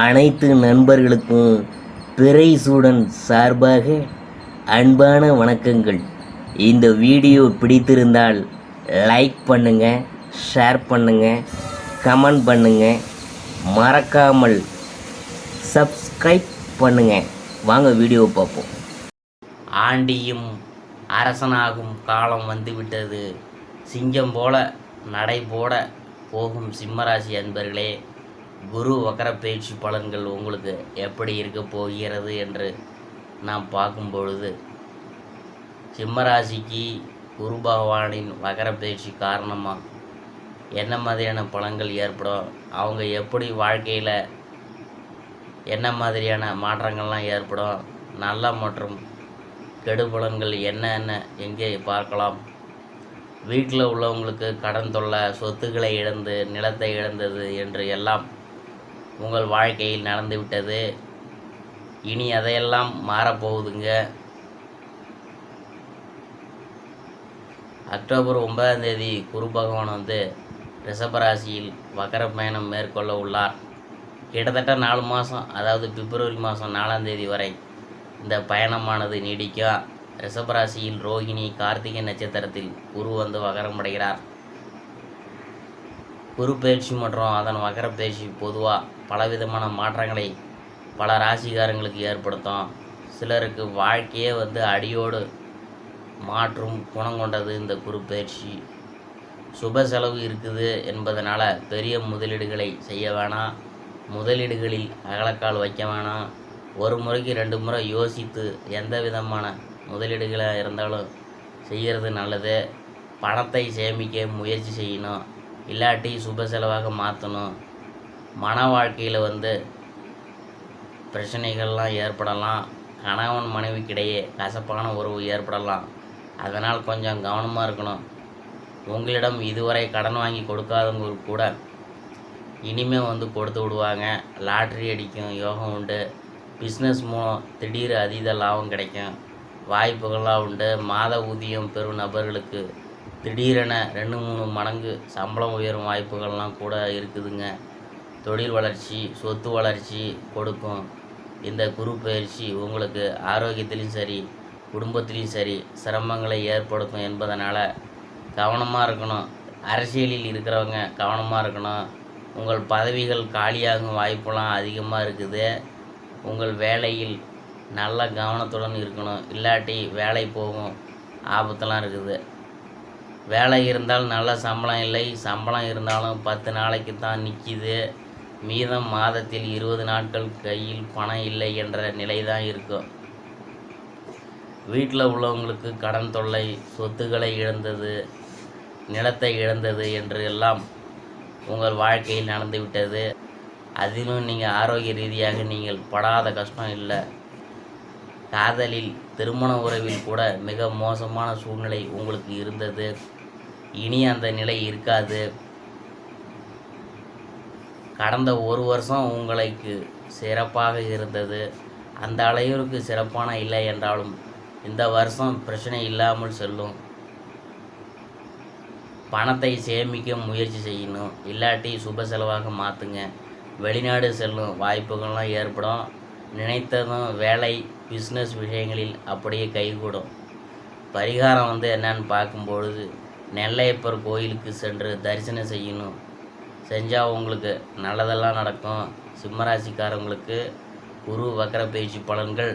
அனைத்து நண்பர்களுக்கும் பிறைசூடன் சார்பாக அன்பான வணக்கங்கள். இந்த வீடியோ பிடித்திருந்தால் லைக் பண்ணுங்கள், ஷேர் பண்ணுங்கள், கமெண்ட் பண்ணுங்கள், மறக்காமல் சப்ஸ்கிரைப் பண்ணுங்கள். வாங்க வீடியோ பார்ப்போம். ஆண்டியும் அரசனாகும் காலம் வந்துவிட்டது. சிங்கம் போல நடை போட போகும் சிம்மராசி அன்பர்களே, குரு வக்கர பயிற்சி பலன்கள் உங்களுக்கு எப்படி இருக்க போகிறது என்று நாம் பார்க்கும் பொழுது, சிம்மராசிக்கு குரு பகவானின் வக்கர பயிற்சி காரணமாக என்ன மாதிரியான பலன்கள் ஏற்படும், அவங்க எப்படி வாழ்க்கையில் என்ன மாதிரியான மாற்றங்கள்லாம் ஏற்படும், நல்ல மற்றும் கெடு பலன்கள் என்னென்ன எங்கே பார்க்கலாம். வீட்டில் உள்ளவங்களுக்கு கடன் தொல்லை, சொத்துக்களை இழந்து நிலத்தை இழந்தது என்று எல்லாம் உங்கள் வாழ்க்கையில் நடந்துவிட்டது. இனி அதையெல்லாம் மாறப்போகுதுங்க. அக்டோபர் 9ஆம் தேதி குரு பகவான் ரிஷபராசியில் வக்கர பயணம் மேற்கொள்ள உள்ளார். கிட்டத்தட்ட 4 மாதம், அதாவது பிப்ரவரி மாதம் 4ஆம் தேதி வரை இந்த பயணமானது நீடிக்கும். ரிஷபராசியில் ரோகிணி கார்த்திகை நட்சத்திரத்தில் குரு வக்கரமடைகிறார். குரு பயிற்சி மற்றும் அதன் வக்கர பயிற்சி பொதுவாக பலவிதமான மாற்றங்களை பல ராசிக்காரங்களுக்கு ஏற்படுத்தும். சிலருக்கு வாழ்க்கையே அடியோடு மாற்றும் குணம் கொண்டது இந்த குரு பயிற்சி. சுப செலவு இருக்குது என்பதனால் பெரிய முதலீடுகளை செய்ய வேணாம். முதலீடுகளில் அகலக்கால் வைக்க வேணாம். ஒரு முறைக்கு 2 முறை யோசித்து எந்த விதமான முதலீடுகளாக இருந்தாலும் செய்கிறது நல்லது. பணத்தை சேமிக்க முயற்சி செய்யணும், இல்லாட்டி சுப செலவாக மாற்றணும். மன வாழ்க்கையில் பிரச்சனைகள்லாம் ஏற்படலாம். கணவன் மனைவிக்கிடையே கசப்பான உறவு ஏற்படலாம். அதனால் கொஞ்சம் கவனமாக இருக்கணும். உங்களிடம் இதுவரை கடன் வாங்கி கொடுக்காதவங்க கூட இனிமேல் கொடுத்து விடுவாங்க. லாட்ரி அடிக்கும் யோகம் உண்டு. பிஸ்னஸ் மூலம் திடீர் அதீத லாபம் கிடைக்கும், வாய்ப்புகள்லாம் உண்டு. மாத ஊதியம் பெறும் நபர்களுக்கு திடீரென 2-3 மடங்கு சம்பளம் உயரும் வாய்ப்புகள்லாம் கூட இருக்குதுங்க. தொழில் வளர்ச்சி, சொத்து வளர்ச்சி கொடுக்கும். இந்த குரு பயிற்சி உங்களுக்கு ஆரோக்கியத்திலையும் சரி, குடும்பத்திலையும் சரி சிரமங்களை ஏற்படுத்தும் என்பதனால் கவனமாக இருக்கணும். அரசியலில் இருக்கிறவங்க கவனமாக இருக்கணும். உங்கள் பதவிகள் காலியாகும் வாய்ப்பெல்லாம் அதிகமாக இருக்குது. உங்கள் வேலையில் நல்ல கவனத்துடன் இருக்கணும், இல்லாட்டி வேலை போகும் ஆபத்தெல்லாம் இருக்குது. வேலை இருந்தால் நல்ல சம்பளம் இல்லை, சம்பளம் இருந்தாலும் 10 நாளைக்கு தான் நிற்கிது, மீதம் மாதத்தில் 20 நாட்கள் கையில் பணம் இல்லை என்ற நிலை தான் இருக்கும். வீட்டில் உள்ளவங்களுக்கு கடன் தொல்லை, சொத்துக்களை இழந்தது, நிலத்தை இழந்தது என்று எல்லாம் உங்கள் வாழ்க்கையில் நடந்துவிட்டது. அதிலும் நீங்கள் ஆரோக்கிய ரீதியாக நீங்கள் படாத கஷ்டம் இல்லை. காதலில், திருமண உறவில் கூட மிக மோசமான சூழ்நிலை உங்களுக்கு இருந்தது. இனி அந்த நிலை இருக்காது. கடந்த 1 வருஷம் உங்களுக்கு சிறப்பாக இருந்தது. அந்த அளவிற்கு சிறப்பான இல்லை என்றாலும் இந்த வருஷம் பிரச்சனை இல்லாமல் செல்லும். பணத்தை சேமிக்க முயற்சி செய்யணும், இல்லாட்டி சுப செலவாக மாற்றுங்க. வெளிநாடு செல்லும் வாய்ப்புகள்லாம் ஏற்படும். நினைத்ததும் வேலை, பிஸ்னஸ் விஷயங்களில் அப்படியே கைகூடும். பரிகாரம் என்னன்னு பார்க்கும்பொழுது, நெல்லையப்பர் கோயிலுக்கு சென்று தரிசனம் செய்யணும். செஞ்சால் உங்களுக்கு நல்லதெல்லாம் நடக்கும். சிம்மராசிக்காரங்களுக்கு குரு வக்கர பயிற்சி பலன்கள்